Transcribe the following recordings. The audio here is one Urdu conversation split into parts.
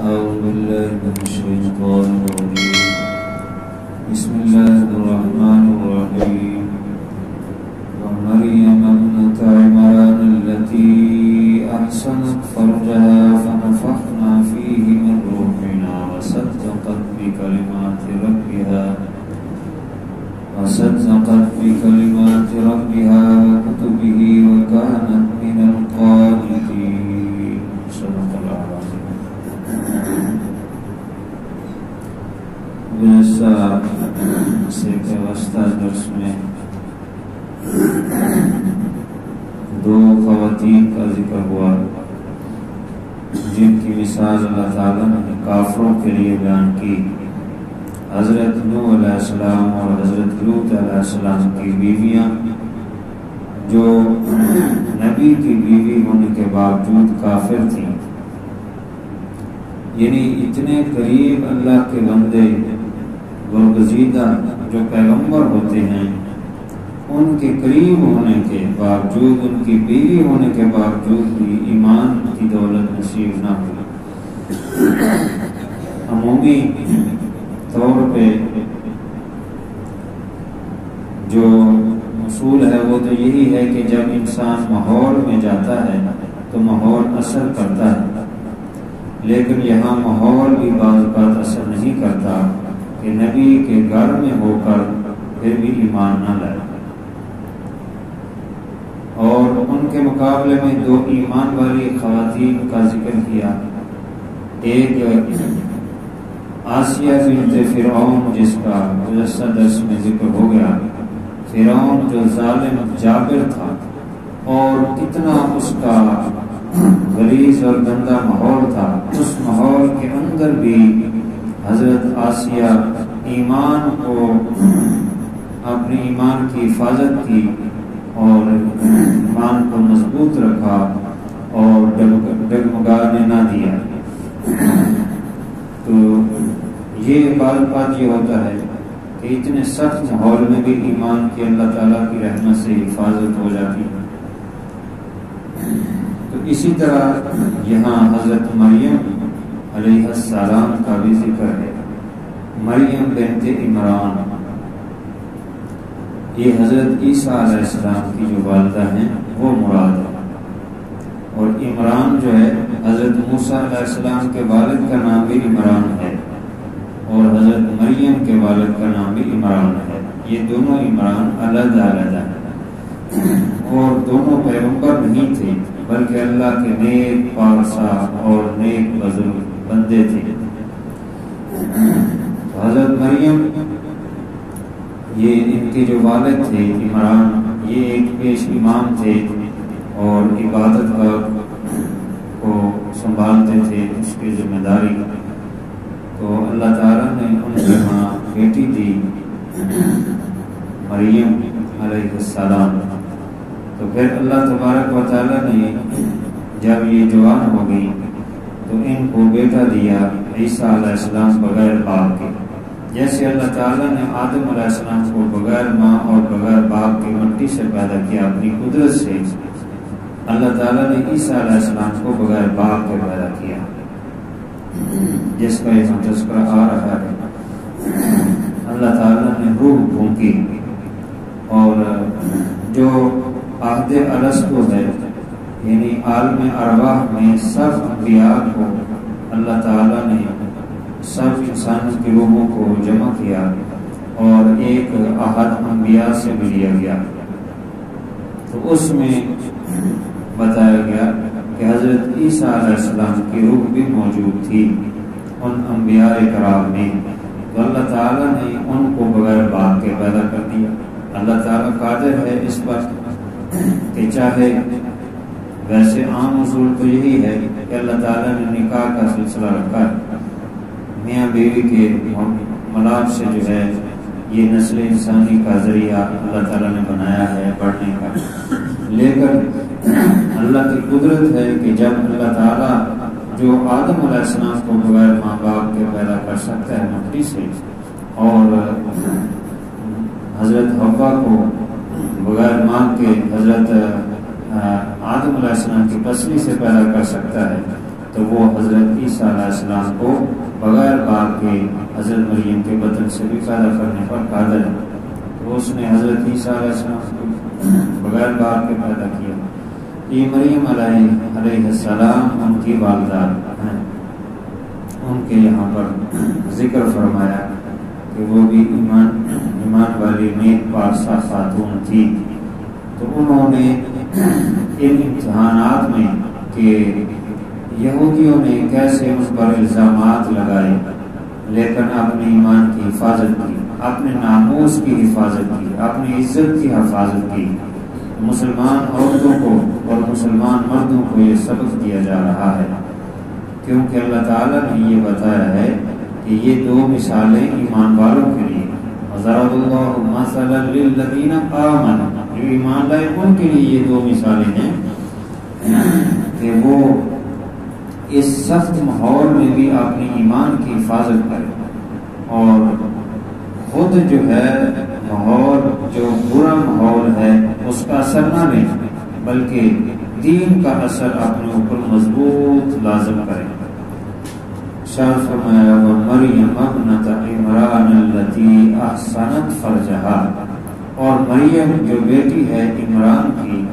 أعوذ بالله من الشيطان الرجيم. بسم الله الرحمن الرحيم. ومريم ابنة عمران التي أحسنت فرجها فنفخنا فيه من روحنا وصدقت بكلمات ربها وكتبه وكانت من القانتين. صدق الله العظيم. گزشتہ سے وسطی درس میں دو خواتین کا ذکر ہوا جن کی مثال اللہ تعالیٰ نے کافروں کے لیے بیان کی. حضرت نوح علیہ السلام اور حضرت لوط علیہ السلام کی بیویاں جو نبی کی بیوی ہونے کے باوجود کافر تھیں، یعنی اتنے قریب اللہ کے بندے برگزیدہ جو پیغمبر ہوتے ہیں ان کے قریب ہونے کے باوجود، ان کی بیوی ہونے کے باوجود بھی ایمان کی دولت نصیب نہ ہوئی. عمومی طور پہ جو اصول ہے وہ تو یہی ہے کہ جب انسان ماحول میں جاتا ہے تو ماحول اثر کرتا ہے، لیکن یہاں ماحول بھی بعض اوقات اثر نہیں کرتا کہ نبی کے گھر میں ہو کر پھر بھی ایمان نہ لائے. اور ان کے مقابلے میں دو ایمان والی خواتین کا ذکر کیا. ایک آسیہ بنت فرعون جس کا گزشتہ درس میں ذکر ہو گیا. فرعون جو ظالم جابر تھا اور کتنا اس کا غلیظ اور گندا ماحول تھا، اس ماحول کے اندر بھی حضرت آسیہ ایمان کو، اپنے ایمان کی حفاظت کی اور ایمان کو مضبوط رکھا اور ڈگمگانے نہ دیا. تو یہ بات یہ ہوتا ہے کہ اتنے سخت ماحول میں بھی ایمان کی اللہ تعالیٰ کی رحمت سے حفاظت ہو جاتی ہے. تو اسی طرح یہاں حضرت مریم علیہ السلام کا بھی ذکر ہے. مریم بنت عمران یہ حضرت عیسیٰ علیہ السلام کی جو والدہ ہیں وہ مراد ہے، اور عمران جو ہے حضرت موسیٰ علیہ السلام کے والد کا نام بھی عمران ہے اور حضرت مریم کے والد کا نام بھی عمران ہے. یہ دونوں عمران علیحدہ علیحدہ ہیں اور دونوں پیغمبر نہیں تھے بلکہ اللہ کے نیک پارسا اور نیک بزرگ بندے تھے. حضرت مریم یہ ان کے جو والد تھے عمران، یہ ایک پیش امام تھے اور عبادت کو سنبھالتے تھے، اس کی ذمہ داری. تو اللہ تعالیٰ نے ان کے ہاں بیٹی دی مریم علیہ السلام. تو پھر اللہ تبارک و تعالیٰ نے جب یہ جوان ہو گئی تو ان کو بیٹا دیا عیسیٰ علیہ السلام بغیر باپ کے. جیسے اللہ تعالیٰ نے آدم علیہ السلام کو بغیر ماں اور بغیر باپ کی مٹی سے پیدا کیا اپنی قدرت سے، اللہ تعالیٰ نے عیسیٰ علیہ السلام کو بغیر باپ کے پیدا کیا، جس کا یہ تذکرہ آ رہا ہے. اللہ تعالیٰ نے روح پھونکی اور جو عہد ارسطو ہے، یعنی عالم ارواح میں سب انبیاء کو اللہ تعالیٰ نے سب انسانوں کی روحوں کو جمع کیا اور ایک عہد انبیاء سے بھی لیا گیا. تو اس میں بتایا گیا کہ حضرت عیسیٰ علیہ السلام کی روح بھی موجود تھی ان انبیاء کرام میں. تو اللہ تعالیٰ نے ان کو بغیر باپ کے پیدا کر دیا. اللہ تعالیٰ قادر ہے اس پر کہ چاہے، ویسے عام اصول تو یہی ہے کہ اللہ تعالیٰ نے نکاح کا سلسلہ رکھا ہے، میاں بیوی کے ملاپ سے جو ہے یہ نسل انسانی کا ذریعہ اللہ تعالیٰ نے بنایا ہے بڑھنے کا. لیکن اللہ کی قدرت ہے کہ جب اللہ تعالیٰ جو آدم علیہ السلام کو بغیر ماں باپ کے پیدا کر سکتا ہے مٹی سے، اور حضرت حوا کو بغیر ماں کے حضرت آدم علیہ السلام کی پسلی سے پیدا کر سکتا ہے، تو وہ حضرت عیسیٰ علیہ السلام کو بغیر باپ کے حضرت مریم کے بطن سے بھی پیدا کرنے پر قادر ہے. تو اس نے حضرت عیسیٰ علیہ السلام کو بغیر باپ کے پیدا کیا. یہ مریم علیہ السلام ان کی والدہ ہیں. ان کے یہاں پر ذکر فرمایا کہ وہ بھی ایمان والی نیک پارسا خاتون تھی. تو انہوں نے ان امتحانات میں کہ یہودیوں نے کیسے اس پر الزامات لگائے لیکن اپنے ایمان کی حفاظت کی، اپنے ناموس کی حفاظت کی، اپنی عزت کی حفاظت کی. مسلمان عورتوں کو اور مسلمان مردوں کو یہ سبق دیا جا رہا ہے، کیونکہ اللہ تعالیٰ نے یہ بتایا ہے کہ یہ دو مثالیں ایمان والوں کے لیے، ضرب اللہ مثلا للذین آمنوا، جو ایمان لائے ان کے لیے یہ دو مثالیں ہیں کہ وہ اس سخت ماحول میں بھی اپنے ایمان کی حفاظت کریں اور خود جو ہے ماحول، جو برا ماحول ہے اس کا اثر نہ لیں، بلکہ دین کا اثر اپنے اوپر مضبوط لازم کریں. شاہ فرمایا وَمَرْيَمَ ابْنَتَ عِمْرَانَ الَّتِي أَحْسَنَتْ فَرْجَهَا، اور مریم جو بیٹی ہے عمران کی،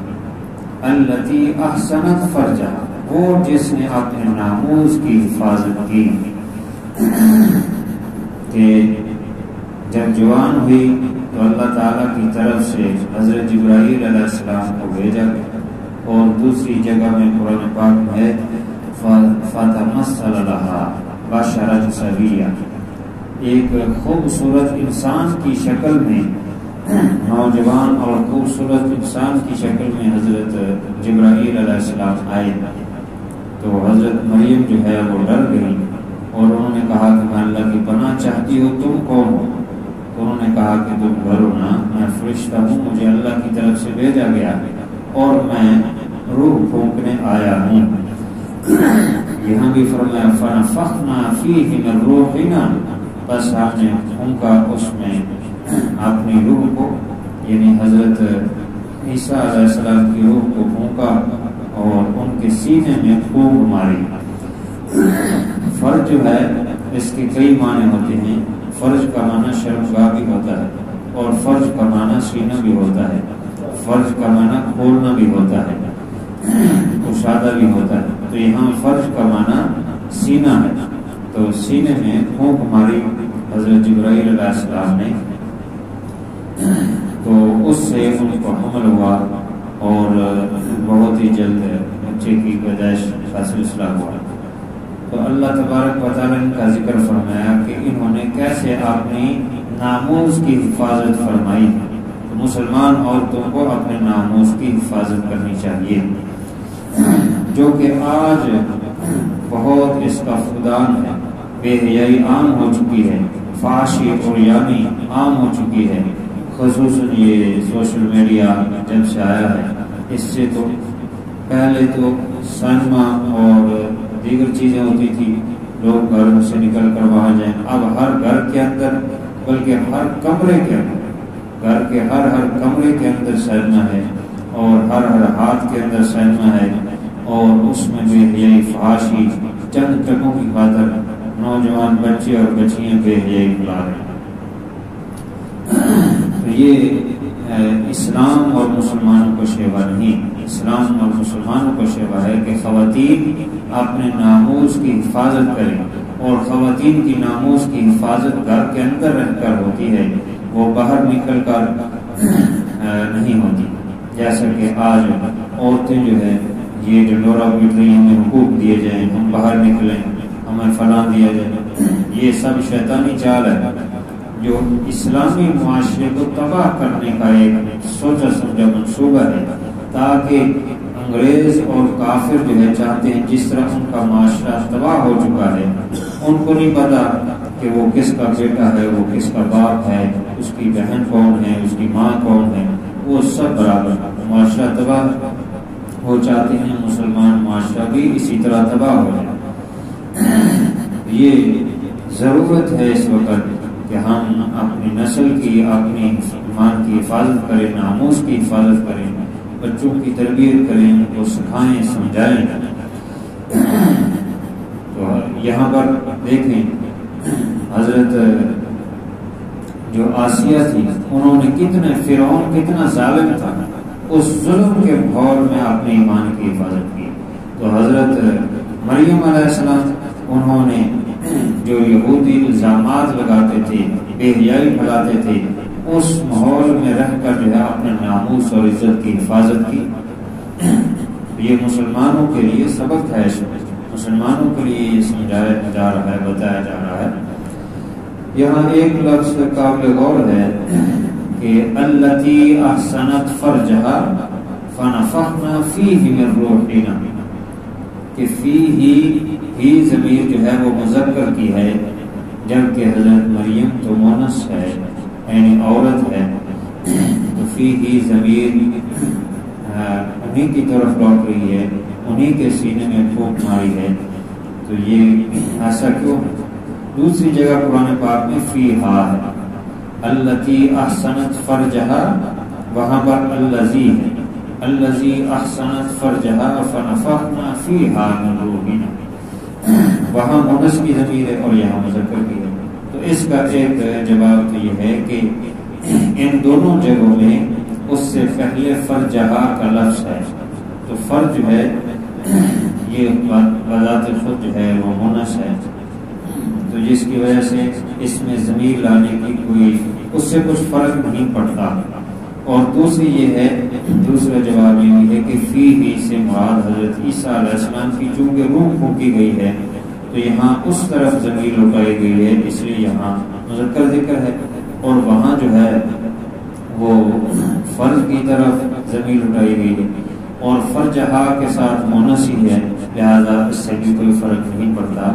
الَّتِي أَحْسَنَتْ فَرْجَهَا، وہ جس نے اپنے ناموس کی حفاظت کی. کہ جب جوان ہوئی تو اللہ تعالیٰ کی طرف سے حضرت جبرائیل علیہ السلام کو بھیجا گیا، اور دوسری جگہ میں قرآن پاک میں ہے فَتَمَثَّلَ لَهَا بَشَرًا سَوِيًّا، ایک خوبصورت انسان کی شکل میں، نوجوان اور خوبصورت انسان کی شکل میں حضرت جبرائیل علیہ السلام آئے. تو حضرت مریم جو ہے وہ ڈر گئی اور انہوں نے کہا کہ میں اللہ کی پناہ چاہتی ہوں، تم کون ہو؟ تو انہوں نے کہا کہ تم ڈرو نہ، میں فرشتہ ہوں، مجھے اللہ کی طرف سے بھیجا گیا اور میں روح پھونکنے آیا ہوں. یہاں بھی فرمایا فَنَفَخْنَا فِيهِ مِن رُوحِنَا، بس ہم نے پھونکا اس میں اپنی روح کو، یعنی حضرت عیسیٰ علیہ السلام کی روح کو پھونکا اور ان کے سینے میں پھونک ماری. فرج جو ہے اس کے کئی معنی ہوتے ہیں. فرج کا معنی شرمگاہ بھی ہوتا ہے اور فرج کا معنی سینہ بھی ہوتا ہے، فرج کا معنی کھولنا بھی ہوتا ہے، کشادہ بھی ہوتا ہے. تو یہاں فرج کا معنی سینہ ہے. تو سینے میں پھونک ماری حضرت جبرائیل علیہ السلام نے، تو اس سے ان کو حمل ہوا اور بہت ہی جلد بچے کی پیدائش کا سلسلہ ہوا. تو اللہ تبارک و تعالیٰ نے کا ذکر فرمایا کہ انہوں نے کیسے اپنی ناموس کی حفاظت فرمائی. تو مسلمان عورتوں کو اپنے ناموس کی حفاظت کرنی چاہیے، جو کہ آج بہت اس کا فقدان ہے. بے حیائی عام ہو چکی ہے، فحاشی اور یعنی عام ہو چکی ہے، خصوصاً یہ سوشل میڈیا جب سے آیا ہے. اس سے تو پہلے تو سینما اور دیگر چیزیں ہوتی تھی، لوگ گھر سے نکل کر وہاں جائیں. اب ہر گھر کے اندر، بلکہ ہر کمرے کے اندر، گھر کے ہر کمرے کے اندر سینما ہے اور ہر ہاتھ کے اندر سینما ہے، اور اس میں بے حیائی فحاشی چند ٹکوں کی خاطر نوجوان بچے اور بچیاں بے حیائی پھیلا رہے ہیں. یہ اسلام اور مسلمانوں کو شیوا نہیں. اسلام اور مسلمانوں کو شیوا ہے کہ خواتین اپنے ناموس کی حفاظت کریں، اور خواتین کی ناموس کی حفاظت گھر کے اندر رہ کر ہوتی ہے، وہ باہر نکل کر نہیں ہوتی. جیسا کہ آج عورتیں جو ہے یہ ڈنڈورا پیٹ رہی ہیں، ہمیں حقوق دیے جائیں، ہم باہر نکلیں، ہمیں فلاں دیا جائے. یہ سب شیطانی چال ہے جو اسلامی معاشرے کو تباہ کرنے کا ایک سوچا سمجھا منصوبہ ہے، تاکہ انگریز اور کافر جو ہے چاہتے ہیں جس طرح ان کا معاشرہ تباہ ہو چکا ہے، ان کو نہیں پتا کہ وہ کس کا بیٹا ہے، وہ کس کا باپ ہے، اس کی بہن کون ہے، اس کی ماں کون ہے، وہ سب برابر. معاشرہ تباہ وہ چاہتے ہیں مسلمان معاشرہ بھی اسی طرح تباہ ہو جائے. یہ ضرورت ہے اس وقت کہ ہم اپنی نسل کی، اپنی ایمان کی حفاظت کریں، ناموس کی حفاظت کریں، بچوں کی تربیت کریں، ان کو سکھائیں، سمجھائیں. یہاں پر دیکھیں حضرت جو آسیہ تھی انہوں نے کتنے فرعون کتنا ظالم تھا، اس ظلم کے ماحول میں اپنے ایمان کی حفاظت کی. تو حضرت مریم علیہ السلام انہوں نے جو یہودی الزامات لگاتے تھے، بے حیائی پھیلاتے تھے، اس ماحول میں رہ کر جو ہے اپنے ناموس اور عزت کی حفاظت کی. یہ مسلمانوں کے لیے سبق ہے، مسلمانوں کے لیے یہ سمجھایا جا رہا ہے، بتایا جا رہا ہے. یہاں ایک لفظ قابل غور ہے کہ التی احسنت فرجہا فنفخنا فیہ من روحنا، کہ فیہ ہی ضمیر جو ہے وہ مذکر کی ہے، جبکہ حضرت مریم تو مونس ہے یعنی عورت ہے، تو فیہ ضمیر انہی کی طرف لوٹ رہی ہے، انہی کے سینے میں پھونک ماری ہے. تو یہ ایسا کیوں؟ دوسری جگہ قرآن پاک میں فیہا ہے، التی احسنت فرجہا، وہاں پر الذی ہے، الذی احسنت فرجہا فنفخنا فیہا من روحنا، وہاں مونس کی ضمیر ہے اور یہاں مذکر کی ہے. تو اس کا ایک جواب تو یہ ہے کہ ان دونوں جگہوں میں اس سے پہلے فرجہا کا لفظ ہے، تو فرج جو ہے یہ بذات خود جو ہے وہ مونس ہے، تو جس کی وجہ سے اس میں ضمیر لانے کی کوئی اس سے کچھ فرق نہیں پڑتا. اور دوسری یہ ہے، دوسرا جواب یہ ہے کہ فی ہی سے مراد حضرت عیسیٰ علیہ السلام کی چونکہ روح پھونکی گئی ہے تو یہاں اس طرف ضمیر لٹائی گئی ہے، اس لیے یہاں مذکر ذکر ہے، اور وہاں جو ہے وہ فرض کی طرف ضمیر لٹائی گئی ہے، اور فرجہا کے ساتھ مونس ہی ہے، لہذا اس سے بھی کوئی فرق نہیں پڑتا.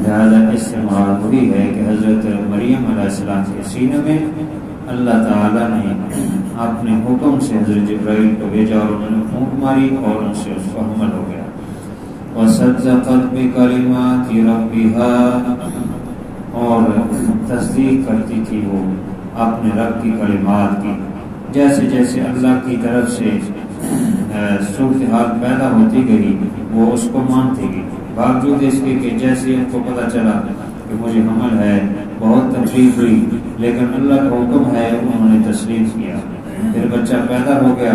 لہذا اس سے مراد وہی ہے کہ حضرت مریم علیہ السلام کے سینے میں اللہ تعالیٰ نے اپنے حکم سے حضرت جبرائیل کو بھیجا اور انہوں نے پھونک ماری اور ان سے اس کو حمل ہو گیا. وَصَدَّقَتْ بِكَلِمَاتِ رَبِّهَا، اور تصدیق کرتی تھی وہ اپنے رب کی کلمات کی. جیسے جیسے اللہ کی طرف سے صورتحال پیدا ہوتی گئی وہ اس کو مانتی گئی، باوجود اس کے کہ جیسے ان کو پتہ چلا کہ مجھے حمل ہے بہت تکلیف ہوئی، لیکن اللہ کا حکم ہے انہوں نے تسلیم کیا. پھر بچہ پیدا ہو گیا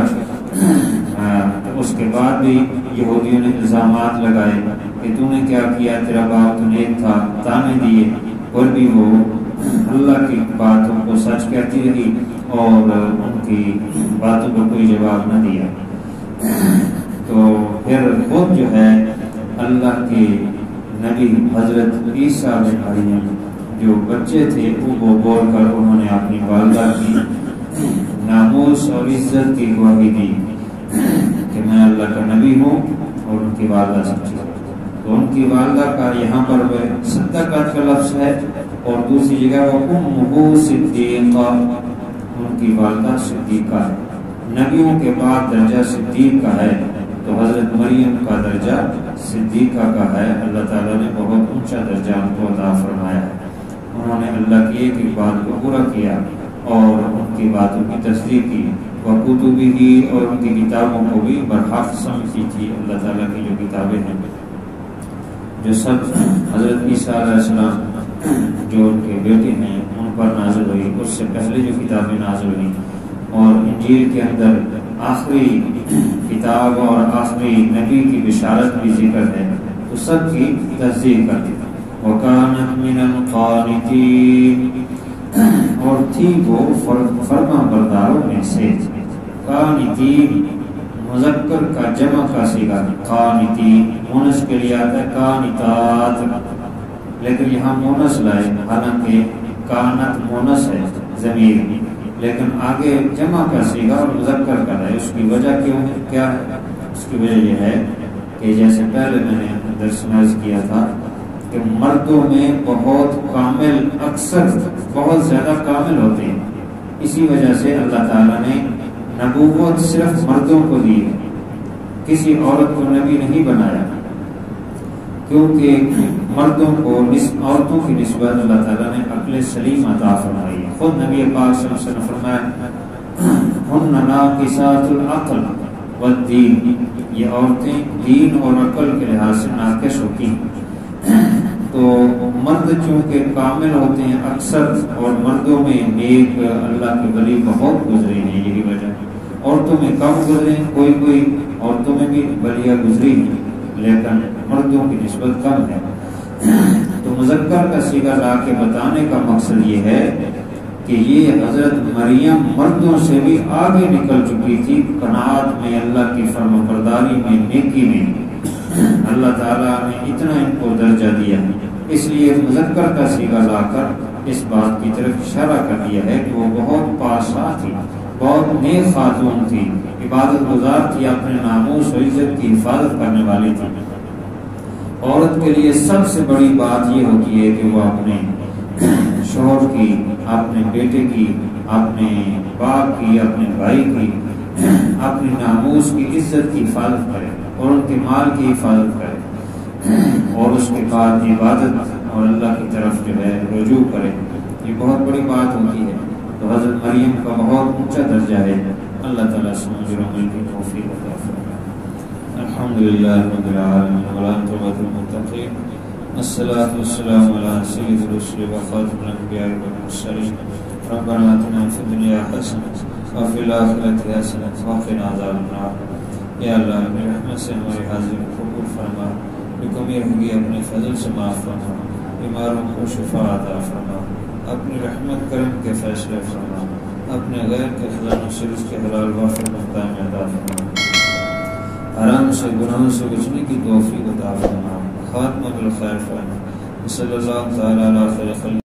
تو اس کے بعد بھی یہودیوں نے الزامات لگائے کہ تو نے کیا کیا، تیرا باپ تو نیک تھا، تانے دیے، اور بھی وہ اللہ کی باتوں کو سچ کہتی رہی اور ان کی باتوں کو کوئی جواب نہ دیا. تو پھر خود جو ہے اللہ کے نبی حضرت عیسیٰ بن مریم جو بچے تھے وہ بول کر انہوں نے اپنی والدہ کی ناموس اور عزت کی گواہی دی کہ میں اللہ کا نبی ہوں اور ان کی والدہ سچی ہے. تو ان کی والدہ کا یہاں پر صدقت کا لفظ ہے، اور دوسری جگہ وہ امہ صدیقہ، ان کی والدہ صدیقہ ہے. نبیوں کے بعد درجہ صدیق کا ہے، تو حضرت مریم کا درجہ صدیقہ کا ہے. اللہ تعالیٰ نے بہت اونچا درجہ ان کو عطا فرمایا ہے. انہوں نے اللہ کی ایک ایک بات کو پورا کیا اور ان کی باتوں کی تصدیق کی، وَكُتُبِهِ، اور ان کی کتابوں کو بھی برحق سمجھتی تھی. اللہ تعالیٰ کی جو کتابیں ہیں جو سب حضرت عیسیٰ علیہ السلام جو ان کے بیٹے ہیں ان پر نازل ہوئی، اس سے پہلے جو کتابیں نازل ہوئی، اور انجیل کے اندر آخری کتاب اور آخری نبی کی بشارت بھی ذکر ہے، تو سب کی تصدیق کرتی تھی. وَكَانَتْ مِنَ الْقَانِتِينَ، اور تھی وہ فرما برداروں میں سے. قانتین مذکر کا جمع کا صیغہ، قانتین مونس کے لیے آتا ہے قانتات، لیکن یہاں مونس لائے، حالانکہ کانت مونس ہے ضمیر، لیکن آگے جمع کا صیغہ اور مذکر کا ہے. اس کی وجہ کیا ہے؟ اس کی وجہ یہ ہے کہ جیسے پہلے میں نے درس میں عرض کیا تھا کہ مردوں میں بہت کامل، اکثر بہت زیادہ کامل ہوتے ہیں، اسی وجہ سے اللہ تعالیٰ نے نبوت صرف مردوں کو دی ہے، کسی عورت کو نبی نہیں بنایا، کیونکہ مردوں کو عورتوں کی نسبت اللہ تعالیٰ نے عقل سلیم عطا فرمائی ہے. خود نبی پاک صلی اللہ علیہ وسلم فرمایا ہن ناقصات العقل والدین، یہ عورتیں دین اور عقل کے لحاظ سے ناقص ہوتی ہیں. تو مرد چونکہ کامل ہوتے ہیں اکثر، اور مردوں میں نیک اللہ کے ولی بہت گزرے ہیں، یہی وجہ ہے۔ عورتوں میں کم گزرے ہیں، کوئی عورتوں میں بھی ولیہ گزری ہیں، لیکن مردوں کی نسبت کم ہے۔ تو مذکر کا صیغہ لا کے بتانے کا مقصد یہ ہے کہ یہ حضرت مریم مردوں سے بھی آگے نکل چکی تھی قناعت میں، اللہ کی فرمانبرداری میں، نیکی میں۔ اللہ تعالیٰ نے اتنا ان کو درجہ دیا، اس لیے مذکر کا صیغہ لا کر اس بات کی طرف اشارہ کر دیا ہے کہ وہ بہت پاسا تھی، بہت نیک خاتون تھی، عبادت گزار تھی، اپنے ناموس و عزت کی حفاظت کرنے والی تھی۔ عورت کے لیے سب سے بڑی بات یہ ہوتی ہے کہ وہ اپنے شوہر کی، اپنے بیٹے کی، اپنے باپ کی، اپنے بھائی کی، اپنے ناموس کی عزت کی حفاظت کرے اور ان کے مال کی حفاظت کرے، اور اس کے بعد عبادت اور اللہ کی طرف جو ہے رجوع کرے۔ یہ بہت بڑی بات ہوتی ہے۔ تو حضرت مریم کا بہت اونچا درجہ ہے، اللہ تعالیٰ سمجھ اور عمل کی توفیق عطا فرمائے۔ الحمدللہ رب العالمین والعاقبۃ للمتقین، الصلاۃ والسلام علی سید الرسل وخاتم الانبیاء والمرسلین، ربنا آتنا فی الدنیا حسنۃ وفی الآخرۃ حسنۃ وقنا عذاب النار۔ یا اللہ اپنی رحمت سے ہماری حاضری قبول فرما، جو کمی رہ گئی اپنے فضل سے معاف فرما، بیماروں کو شفا عطا فرما، اپنی رحمت کرم کے فیصلے فرما، اپنے غیر کے خزانوں سے اس کے حلال وافر مقدار میں عطا فرما، حرام سے گناہوں سے بچنے کی توفیق عطا فرما، خاتمہ بالخیر فرما۔ صلی اللہ تعالی علی خیر خلق